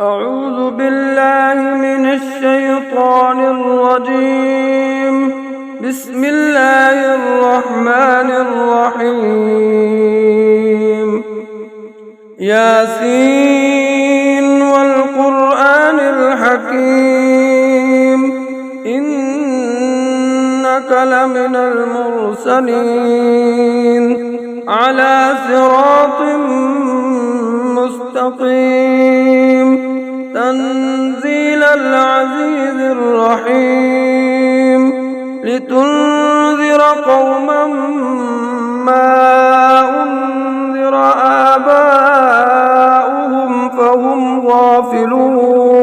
أعوذ بالله من الشيطان الرجيم. بسم الله الرحمن الرحيم. ياسين والقرآن الحكيم إنك لمن المرسلين على صراط مستقيم تنزيل العزيز الرحيم لتنذر قوما ما أنذر آباؤهم فهم غافلون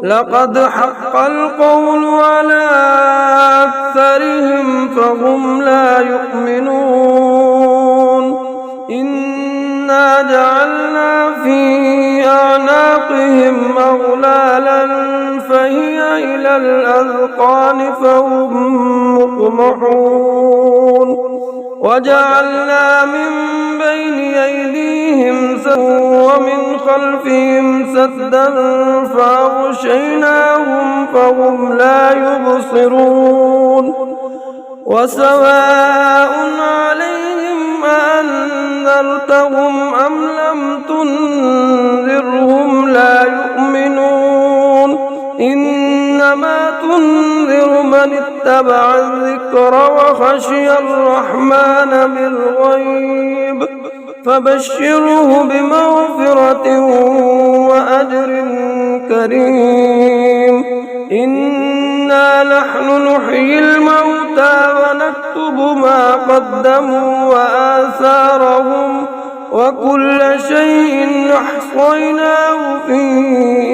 لقد حق القول على أكثرهم فهم لا يؤمنون إنا جعلنا في أعناقهم أغلالا فهي إلى الأذقان فهم مقمحون وجعلنا من بين أيديهم سدا ومن خلفهم سدا فأغشيناهم فهم لا يبصرون وسواء عليهم أأنذرتهم أم لم تنذرهم لا يؤمنون إنما تنذر من اتبع الذكر وخشي الرحمن بالغيب فبشره بمغفرة وأجر كريم إنا نحن نحيي الموتى ونكتب ما قدموا وآثارهم وكل شيء أحصيناه في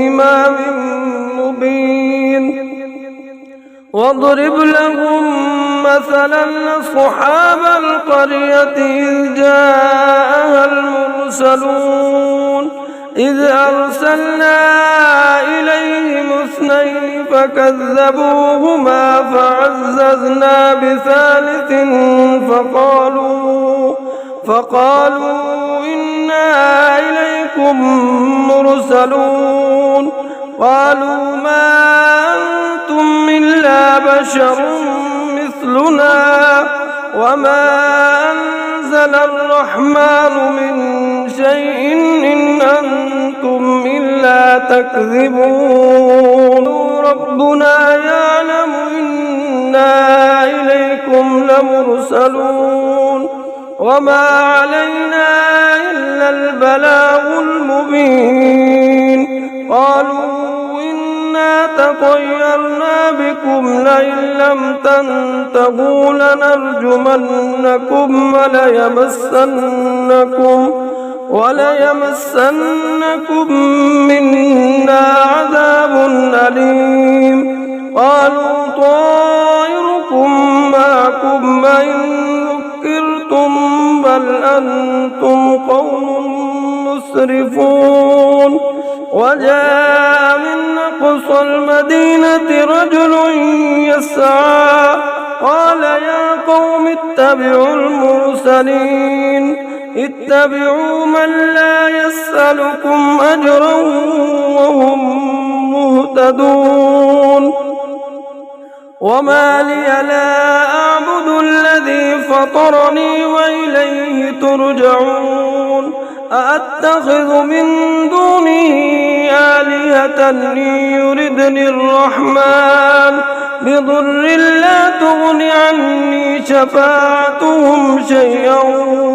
إمام مبين واضرب لهم مثلا أصحاب القرية إذ جاءها المرسلون إذ أرسلنا إليهم اثنين فكذبوهما فعززنا بثالث فقالوا إنا إليكم مرسلون قالوا ما أنتم إلا بشر مثلنا وما أنزل الرحمن من شيء إن أنتم إلا تكذبون ربنا يعلم إنا إليكم لمرسلون وما علينا إلا البلاغ المبين قالوا إنا تطيرنا بكم لئن لم تنتهوا لنرجمنكم وليمسنكم منا عذاب أليم قالوا طائركم معكم إن ذكرتم بل أنتم قوم مسرفون وجاء من أقصى المدينة رجل يسعى قال يا قوم اتبعوا المرسلين اتبعوا من لا يسألكم أجرا وهم مهتدون وما لي لا أعبد الذي فطرني وإليه ترجعون أأتخذ من دونه آلهة يردني الرحمن بضر لا تغن عني شفاعتهم شيئا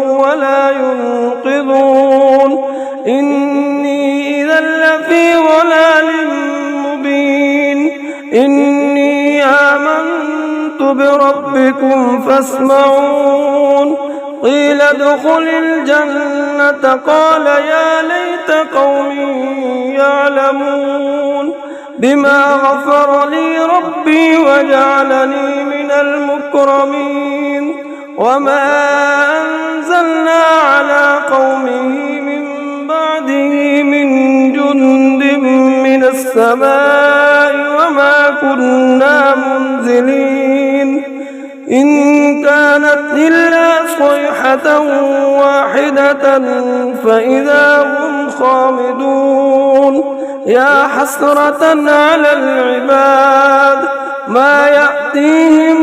ولا ينقذون إني إذا لفي ضلال مبين إني آمنت بربكم فاسمعون قيل ادخل الجنة قال يا ليت قومي يعلمون بما غفر لي ربي وجعلني من المكرمين وما أنزلنا على قومه من بعده من جند من السماء وما كنا منزلين إن كانت إلا صيحة واحدة فإذا هم خامدون يا حسرة على العباد ما يأتيهم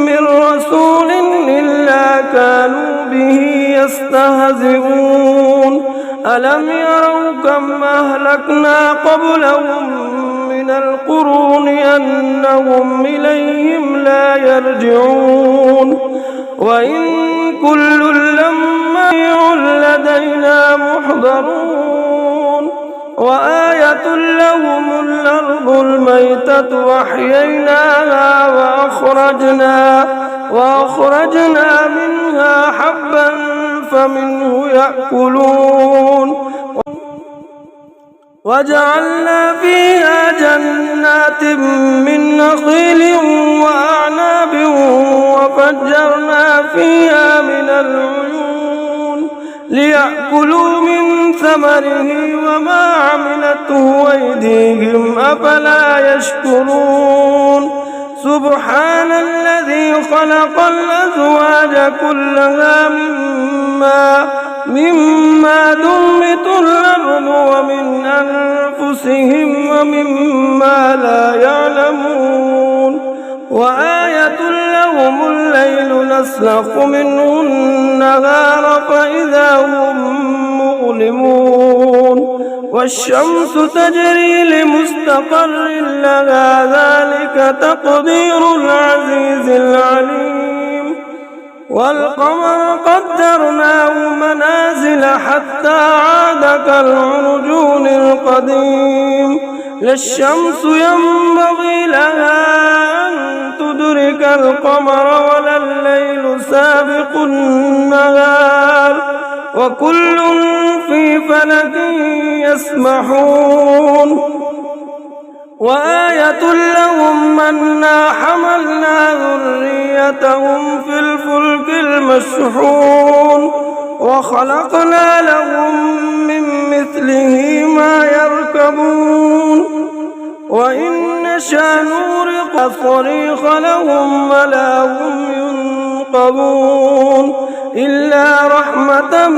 من رسول إلا كانوا به يستهزئون ألم يروا كم أهلكنا قبلهم من القرون أنهم إليهم لا يرجعون وإن كل لما لدينا محضرون وآية لهم الأرض الميتة وأحييناها وأخرجنا منها حبا فمنه يأكلون وجعلنا فيها جنات من نخيل وأعناب وفجرنا فيها من العيون ليأكلوا من ثمره وما عملته أيديهم أفلا يشكرون سبحان الذي خلق الأزواج كلها مما تنبت الأرض ومن أنفسهم ومما لا يعلمون وآية لهم الليل نسلخ منه النهار فإذا هم مظلمون والشمس تجري لمستقر لها ذلك تقدير العزيز العليم والقمر قدرناه منازل حتى عاد كالعرجون القديم لا الشمس ينبغي لها أن تدرك القمر ولا الليل سابق النهار وكل في فلك يسبحون وآية لهم أنا حملنا ذريتهم في الفلك المشحون وخلقنا لهم من مثله ما يركبون وإن نشأ نغرق الصريخ لهم ولا هم ينقذون إلا رحمة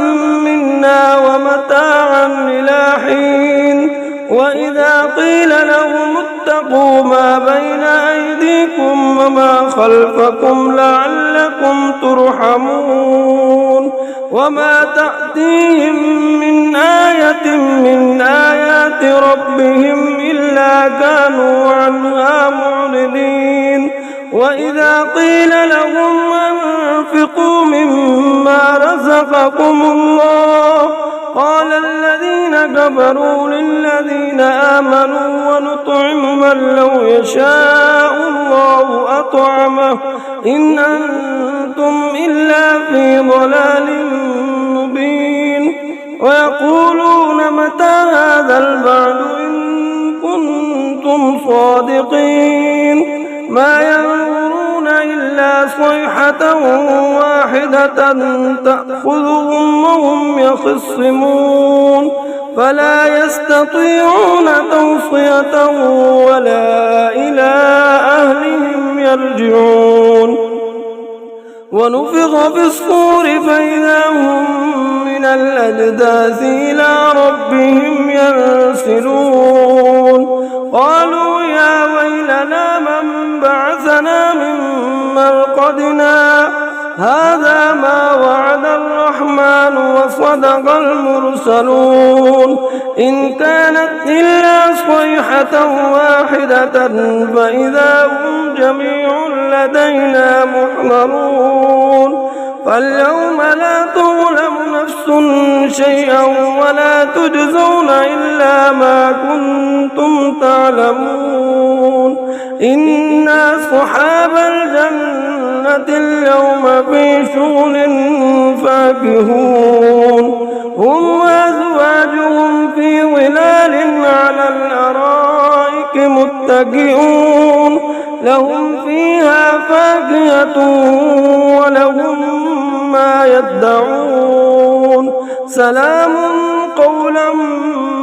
منا ومتاعا إلى حين وإذا قيل لهم اتقوا ما بين أيديكم وما خلفكم لعلكم ترحمون وما تأتيهم من آية من آيات ربهم إلا كانوا عنها معرضين وإذا قيل لهم أنفقوا مما رزقكم الله قال الذين كفروا للذين آمنوا ونطعم من لو يشاء الله أطعمه إن أنتم إلا في ضلال مبين ويقولون متى هذا البعد إن كنتم صادقين ما ينظرون إلا صيحة واحدة تأخذهم وهم يخصمون فلا يستطيعون توصية ولا إلى أهلهم يرجعون ونفخ في الصور فإذا هم من الأجداث إلى ربهم ينسلون قالوا يا ويلنا من بعثنا من مرقدنا هذا ما وعد الرحمن وصدق المرسلون إن كانت إلا صيحة واحدة فإذا هم جميع لدينا محضرون فاليوم لا تظلم نفس شيئا ولا تجزون إلا ما كنتم تعلمون إنا أصحاب الجنة اليوم في شغل فاكهون هم وأزواجهم في ظلال على الأرائك متكئون لهم فيها فاكهة ولهم ما يدعون سلام قولا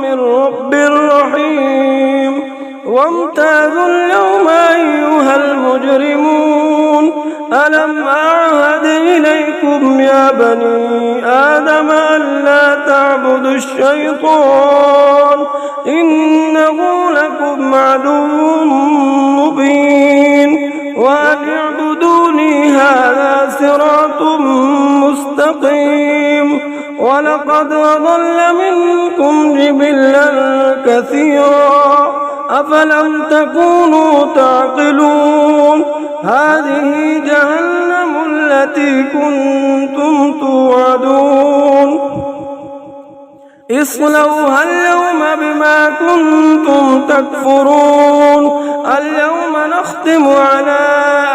من رب رحيم وامتازوا اليوم أيها المجرمون ألم ألم أعهد إليكم يا بني آدم ألا تعبدوا الشيطان إنه لكم عدو مبين وأن اعبدوني هذا صراط مستقيم ولقد أضل منكم جبلا كثيرا أفلم تكونوا تعقلون هذه جهنم التي كنتم توعدون اصلوها اليوم بما كنتم تكفرون اليوم نختم على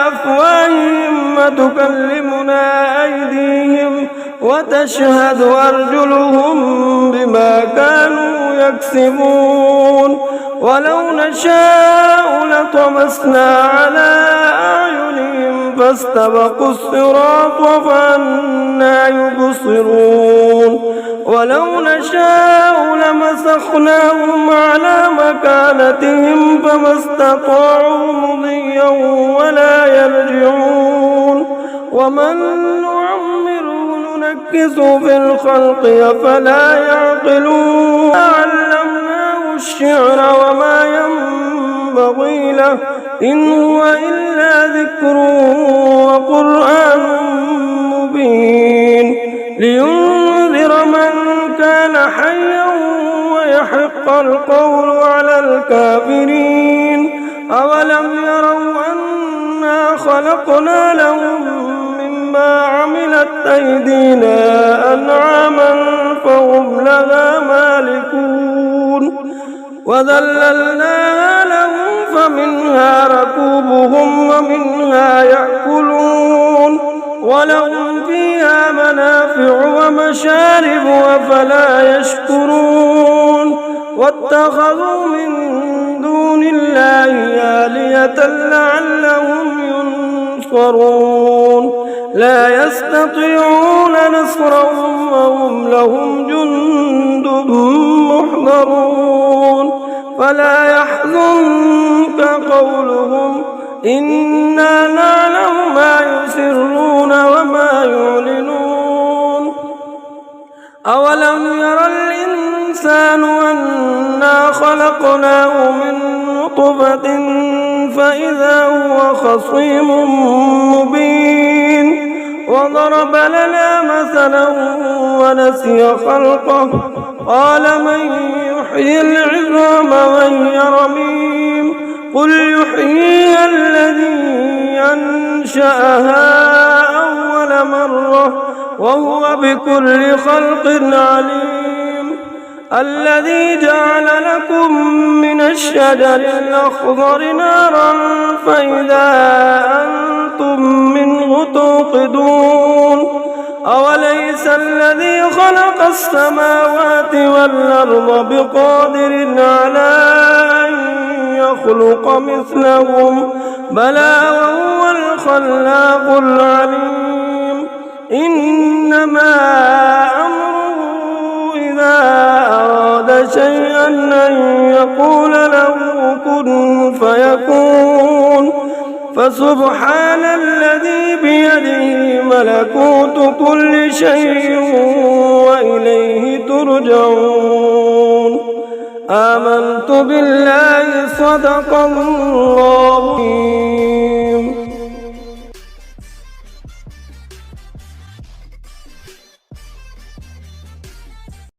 أفواههم وتكلمنا أيديهم وتشهد أرجلهم بما كانوا يكسبون ولو نشاء لطمسنا على أعينهم فاستبقوا الصراط فأنى يبصرون ولو نشاء لمسخناهم على مكانتهم فما استطاعوا مضيا ولا يرجعون ومن نعمره ننكسه في الخلق أفلا يعقلون علمناه الشعر وما ينبغي له إن هو إلا ذكر وقرآن مبين لينذر من كان حيا ويحق القول على الكافرين أولم يروا أنا خلقنا لهم مما عملت أيدينا أنعاما فهم لها مالكون وذللناها لهم فمنها ركوبهم ومنها يأكلون ولهم فيها منافع ومشارب أفلا يشكرون واتخذوا من دون الله آلهة لعلهم ينصرون لا يستطيعون نصرهم وهم لهم جند محضرون فلا يحزنك قولهم إنا نعلم ما يسرون وما يعلنون أولم ير الإنسان أنا خلقناه من نطفة فإذا هو خصيم مبين وضرب لنا مثلا ونسي خلقه قال من يحيي العظام وهي رميم قل يحييها الذي أنشأها أول مرة وهو بكل خلق عليم الذي جعل لكم من الشجر الأخضر نارا فإذا أنتم منه توقدون أوليس الذي خلق السماوات والأرض بقادر على أن يخلق مثلهم بلى وهو الخلاق العليم إنما أمره إذا أراد شيئا أن يقول له كن فيكون فسبحان الذي بيده ملكوت كل شيء وإليه ترجعون آمنت بالله صدق الله.